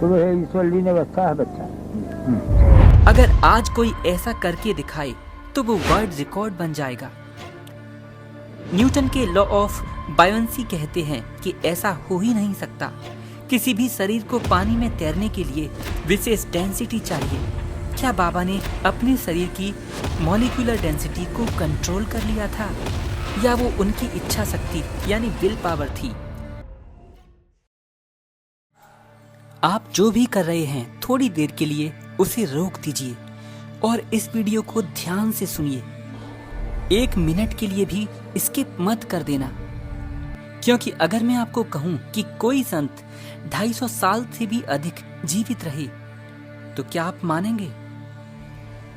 तो वह ईश्वर लीने बच्चा है बच्चा। अगर आज कोई ऐसा करके दिखाए तो वो वर्ल्ड रिकॉर्ड बन जाएगा। न्यूटन के लॉ ऑफ बायोन्सी कहते हैं कि ऐसा हो ही नहीं सकता। किसी भी शरीर को पानी में तैरने के लिए विशेष डेंसिटी चाहिए। क्या बाबा ने अपने शरीर की मॉलिक्यूलर डेंसिटी को कंट्रोल कर लिया था, या वो उनकी इच्छा शक्ति यानी विल पावर थी? आप जो भी कर रहे हैं थोड़ी देर के लिए उसे रोक दीजिए और इस वीडियो को ध्यान से सुनिए। 1 मिनट के लिए भी स्किप मत कर देना, क्योंकि अगर मैं आपको कहूं कि कोई संत 250 साल से भी अधिक जीवित रहे तो क्या आप मानेंगे?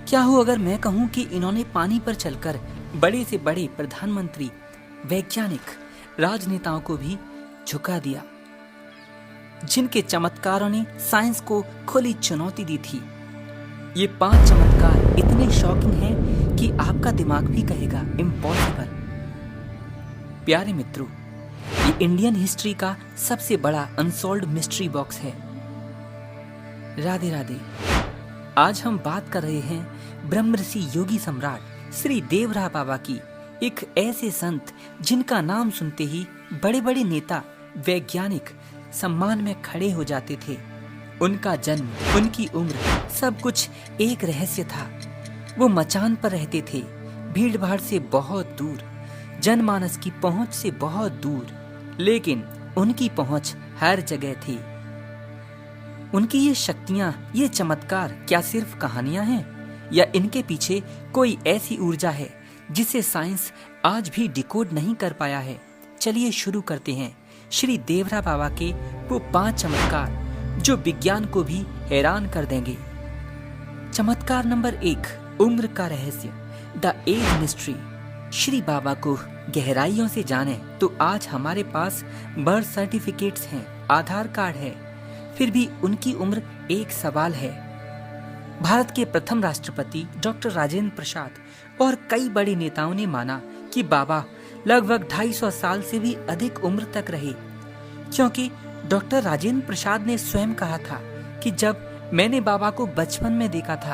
क्या हो अगर मैं कहूं कि इन्होंने पानी पर चलकर बड़े से बड़े प्रधानमंत्री, वैज्ञानिक, राजनेताओं को भी झुका दिया, जिनके चमत्कारों ने साइंस को खुली चुनौती दी थी। ये 5 चमत्कार इतने शॉकिंग हैं कि आपका दिमाग भी कहेगा इम्पॉसिबल। प्यारे मित्रों, ये इंडियन हिस्ट्री का सबसे बड़ा अनसॉल्व्ड मिस्ट्री बॉक्स है। राधे राधे। आज हम बात कर रहे हैं ब्रह्मर्षि योगी सम्राट श्री देवरा बाबा की, एक ऐसे संत जिनका नाम सुनते ही बड़े बड़े नेता, वैज्ञानिक सम्मान में खड़े हो जाते थे। उनका जन्म, उनकी उम्र, सब कुछ एक रहस्य था। वो मचान पर रहते थे, भीड़ भाड़ से बहुत दूर, जनमानस की पहुंच से बहुत दूर, लेकिन उनकी पहुंच हर जगह थी। उनकी ये शक्तियां, ये चमत्कार क्या सिर्फ कहानियां हैं, या इनके पीछे कोई ऐसी ऊर्जा है जिसे साइंस आज भी डिकोड नहीं कर पाया है? चलिए शुरू करते हैं श्री देवरा बाबा के वो 5 चमत्कार जो विज्ञान को भी हैरान कर देंगे। चमत्कार नंबर 1, उम्र का रहस्य, द एज मिस्ट्री। श्री बाबा को गहराइयों से जाने तो आज हमारे पास बर्थ सर्टिफिकेट्स हैं, आधार कार्ड है, फिर भी उनकी उम्र एक सवाल है। भारत के प्रथम राष्ट्रपति डॉक्टर राजेंद्र प्रसाद और कई बड़े नेताओं ने माना कि बाबा लगभग 250 साल से भी अधिक उम्र तक रहे, क्योंकि डॉक्टर राजेंद्र प्रसाद ने स्वयं कहा था कि जब मैंने बाबा को बचपन में देखा था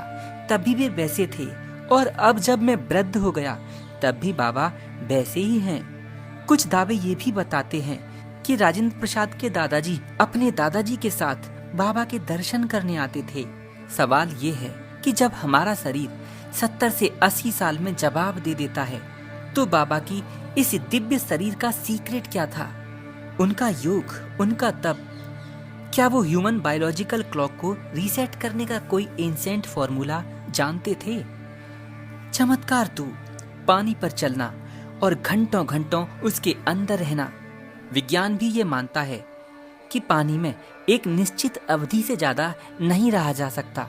तभी वे वैसे थे, और अब जब मैं वृद्ध हो गया तब भी बाबा वैसे ही हैं। कुछ दावे ये भी बताते हैं कि राजेंद्र प्रसाद के दादाजी अपने दादाजी के साथ बाबा के दर्शन करने आते थे। सवाल ये है कि जब हमारा शरीर 70 से 80 साल में जवाब दे देता है तो बाबा की इस दिव्य शरीर का सीक्रेट क्या था? उनका योग, उनका तप, क्या वो ह्यूमन बायोलॉजिकल क्लॉक को रीसेट करने का कोई एंशिएंट फॉर्मूला जानते थे? चमत्कार 2, पानी पर चलना और घंटों घंटों उसके अंदर रहना। विज्ञान भी ये मानता है कि पानी में एक निश्चित अवधि से ज्यादा नहीं रहा जा सकता,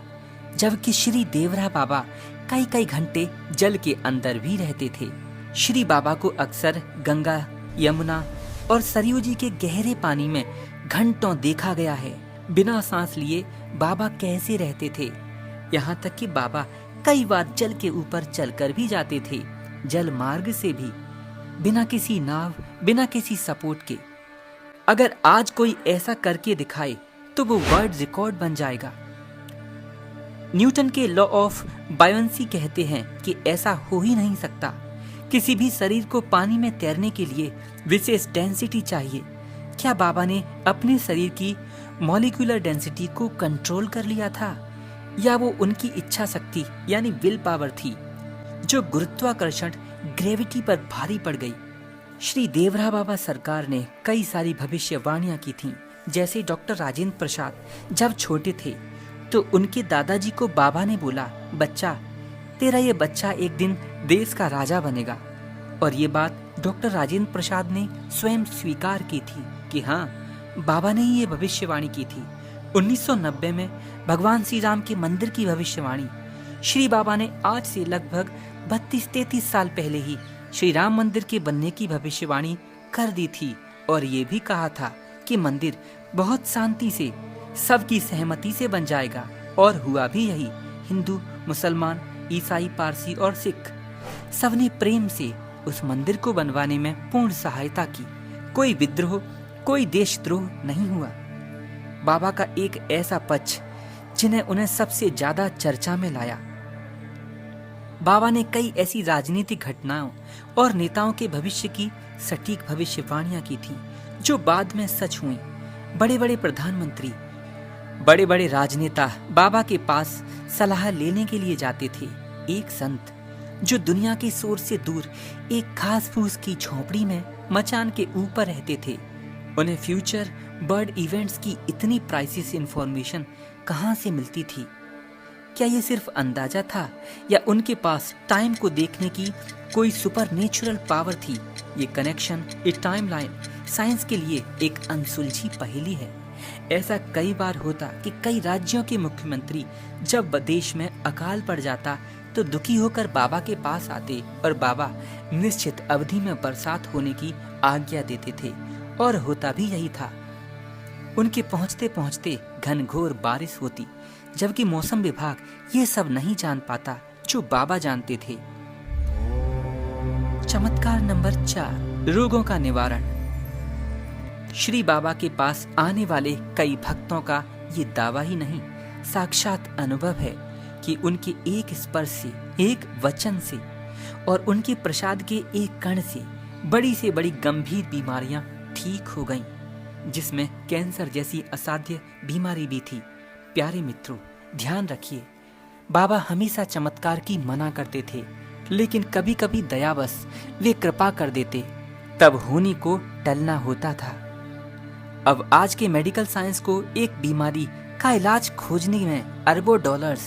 जबकि श्री देवरा बाबा कई कई घंटे जल के अंदर भी रहते थे। श्री बाबा को अक्सर गंगा, यमुना और सरयू जी के गहरे पानी में घंटों देखा गया है। बिना सांस लिए बाबा कैसे रहते थे? यहाँ तक कि बाबा कई बार जल के ऊपर चलकर भी जाते थे, जल मार्ग से भी, बिना किसी नाव, बिना किसी सपोर्ट के। अगर आज कोई ऐसा करके दिखाए तो वो वर्ल्ड रिकॉर्ड बन जाएगा। न्यूटन के लॉ ऑफ बायोन्सी कहते हैं कि ऐसा हो ही नहीं सकता। किसी भी शरीर को पानी में तैरने के लिए विशेष डेंसिटी चाहिए। क्या बाबा ने अपने शरीर की मॉलिक्यूलर डेंसिटी को कंट्रोल कर लिया था, या वो उनकी इच्छा शक्ति यानी विल पावर थी जो गुरुत्वाकर्षण, ग्रेविटी पर भारी पड़ गई? श्री देवरा बाबा सरकार ने कई सारी भविष्यवाणियां की थीं। जैसे डॉक्टर राजेंद्र प्रसाद जब छोटे थे तो उनके दादाजी को बाबा ने बोला, बच्चा, तेरा ये बच्चा एक दिन देश का राजा बनेगा। और ये बात डॉक्टर राजेंद्र प्रसाद ने स्वयं स्वीकार की थी कि हाँ, बाबा ने ही ये भविष्यवाणी की थी। 1990 में भगवान श्री राम के मंदिर की भविष्यवाणी श्री बाबा ने आज से लगभग 32-33 साल पहले ही श्री राम मंदिर के बनने की भविष्यवाणी कर दी थी, और ये भी कहा था कि मंदिर बहुत शांति से, सबकी सहमति से बन जाएगा। और हुआ भी यही। हिंदू, मुसलमान, ईसाई, पारसी और सिख सबने प्रेम से उस मंदिर को बनवाने में पूर्ण सहायता की। कोई विद्रोह, कोई देशद्रोह नहीं हुआ। बाबा का एक ऐसा पक्ष जिन्हें उन्हें सबसे ज्यादा चर्चा में लाया। बाबा ने कई ऐसी राजनीतिक घटनाओं और नेताओं के भविष्य की सटीक भविष्यवाणियां की थी जो बाद में सच हुई। बड़े बड़े प्रधानमंत्री, बड़े बड़े राजनेता बाबा के पास सलाह लेने के लिए जाते थे। एक संत जो दुनिया के शोर से दूर एक घास फूस की झोपड़ी में मचान के ऊपर रहते थे, उन्हें फ्यूचर बर्ड इवेंट्स की इतनी प्राइसिस इंफॉर्मेशन कहां से मिलती थी? क्या ये सिर्फ अंदाजा था या उनके पास टाइम को देखने की कोई सुपरनेचुरल पावर थी? ये कनेक्शन, ये टाइमलाइन साइंस के लिए एक अनसुलझी पहेली है। ऐसा कई बार होता कि कई राज्यों के मुख्यमंत्री जब देश में अकाल पड़ जाता तो दुखी होकर बाबा के पास आते और बाबा निश्चित अवधि में बरसात होने की आज्ञा देते थे, और होता भी यही था। उनके पहुंचते पहुंचते घनघोर बारिश होती, जबकि मौसम विभाग ये सब नहीं जान पाता जो बाबा जानते थे। चमत्कार नंबर 4, रोगों का निवारण। श्री बाबा के पास आने वाले कई भक्तों का ये दावा ही नहीं, साक्षात अनुभव है कि उनके एक स्पर्श से, एक वचन से और उनके प्रसाद के एक कण से बड़ी गंभीर बीमारियां ठीक हो गईं, जिसमें कैंसर जैसी असाध्य बीमारी भी थी। प्यारे मित्रों, ध्यान रखिए, बाबा हमेशा चमत्कार की मना करते थे, लेकिन कभी कभी दयावश वे कृपा कर देते, तब होनी को टलना होता था। अब आज के मेडिकल साइंस को एक बीमारी का इलाज खोजने में अरबों डॉलर्स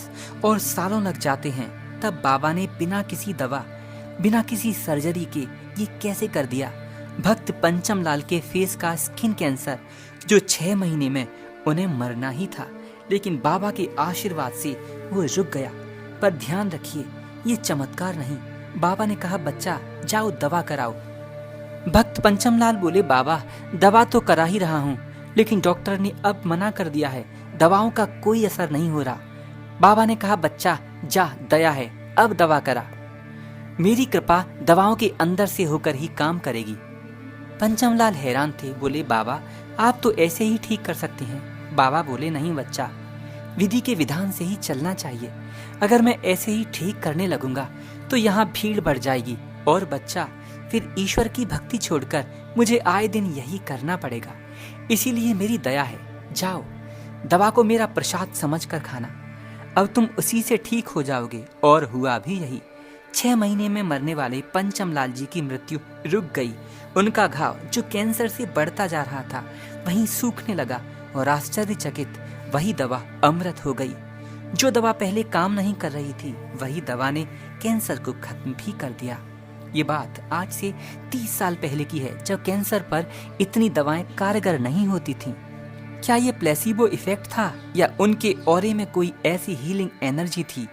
और सालों लग जाते हैं, तब बाबा ने बिना किसी दवा, बिना किसी सर्जरी के ये कैसे कर दिया? भक्त पंचम लाल के फेस का स्किन कैंसर जो 6 महीने में उन्हें मरना ही था, लेकिन बाबा के आशीर्वाद से वो रुक गया। पर ध्यान रखिए, ये चमत्कार नहीं। बाबा ने कहा, बच्चा जाओ दवा कराओ। भक्त पंचम लाल बोले, बाबा दवा तो करा ही रहा हूँ, लेकिन डॉक्टर ने अब मना कर दिया है, दवाओं का कोई असर नहीं हो रहा। बाबा ने कहा, बच्चा जा, दया है, अब दवा करा। मेरी कृपा दवाओं के अंदर से होकर ही काम करेगी। पंचम लाल हैरान थे, बोले, बाबा आप तो ऐसे ही ठीक कर सकते हैं। बाबा बोले, नहीं बच्चा, विधि के विधान से ही चलना चाहिए। अगर मैं ऐसे ही ठीक करने लगूंगा तो यहाँ भीड़ बढ़ जाएगी, और बच्चा फिर ईश्वर की भक्ति छोड़कर मुझे आए दिन यही करना पड़ेगा। इसीलिए मेरी दया है, जाओ दवा को मेरा प्रसाद समझकर खाना, अब तुम उसी से ठीक हो जाओगे। और हुआ भी यही। 6 महीने में मरने वाले पंचम लाल जी की मृत्यु रुक गई। उनका घाव जो कैंसर से बढ़ता जा रहा था वहीं सूखने लगा, और आश्चर्यचकित वही दवा अमृत हो गई। जो दवा पहले काम नहीं कर रही थी, वही दवा ने कैंसर को खत्म भी कर दिया। ये बात आज से 30 साल पहले की है, जब कैंसर पर इतनी दवाएं कारगर नहीं होती थीं। क्या ये प्लेसिबो इफेक्ट था, या उनके ऑरे में कोई ऐसी हीलिंग एनर्जी थी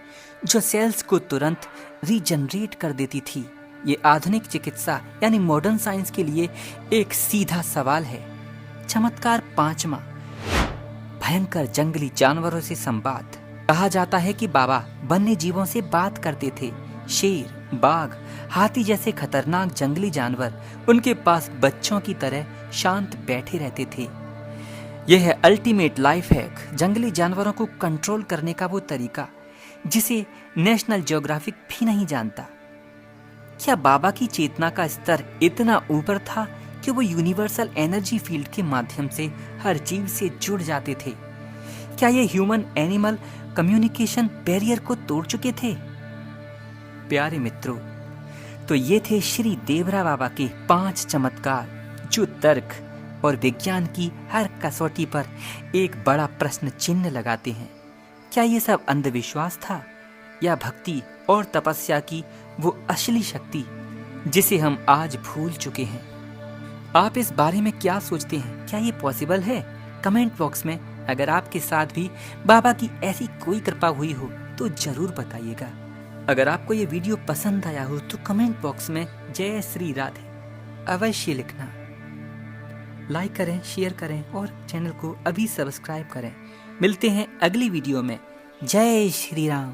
जो सेल्स को तुरंत रीजनरेट कर देती थी? ये आधुनिक चिकित्सा यानी मॉडर्न साइंस के लिए एक सीधा सवाल है। चमत्कार 5वां, भयंकर जंगली जानवरों से संवाद। कहा जाता है कि बाबा वन्य जीवों से बात करते थे। शेर, बाघ, हाथी जैसे खतरनाक जंगली जानवर उनके पास बच्चों की तरह शांत बैठे रहते थे। यह है अल्टीमेट लाइफ हैक, जंगली जानवरों को कंट्रोल करने का वो तरीका जिसे नेशनल ज्योग्राफिक भी नहीं जानता। क्या बाबा की चेतना का स्तर इतना ऊपर था कि वो यूनिवर्सल एनर्जी फील्ड के माध्यम से हर जीव से जुड़ जाते थे? क्या ये ह्यूमन एनिमल कम्युनिकेशन बैरियर को तोड़ चुके थे? प्यारे मित्रों, तो ये थे श्री देवरा बाबा के 5 चमत्कार जो तर्क और विज्ञान की हर कसौटी पर एक बड़ा प्रश्न चिन्ह लगाते हैं। क्या ये सब अंधविश्वास था, या भक्ति और तपस्या की वो असली शक्ति जिसे हम आज भूल चुके हैं? आप इस बारे में क्या सोचते हैं? क्या ये पॉसिबल है? कमेंट बॉक्स में अगर आपके साथ भी बाबा की ऐसी कोई कृपा हुई हो तो जरूर बताइएगा। अगर आपको ये वीडियो पसंद आया हो तो कमेंट बॉक्स में जय श्री राधे अवश्य लिखना। लाइक करें, शेयर करें और चैनल को अभी सब्सक्राइब करें। मिलते हैं अगली वीडियो में। जय श्री राम।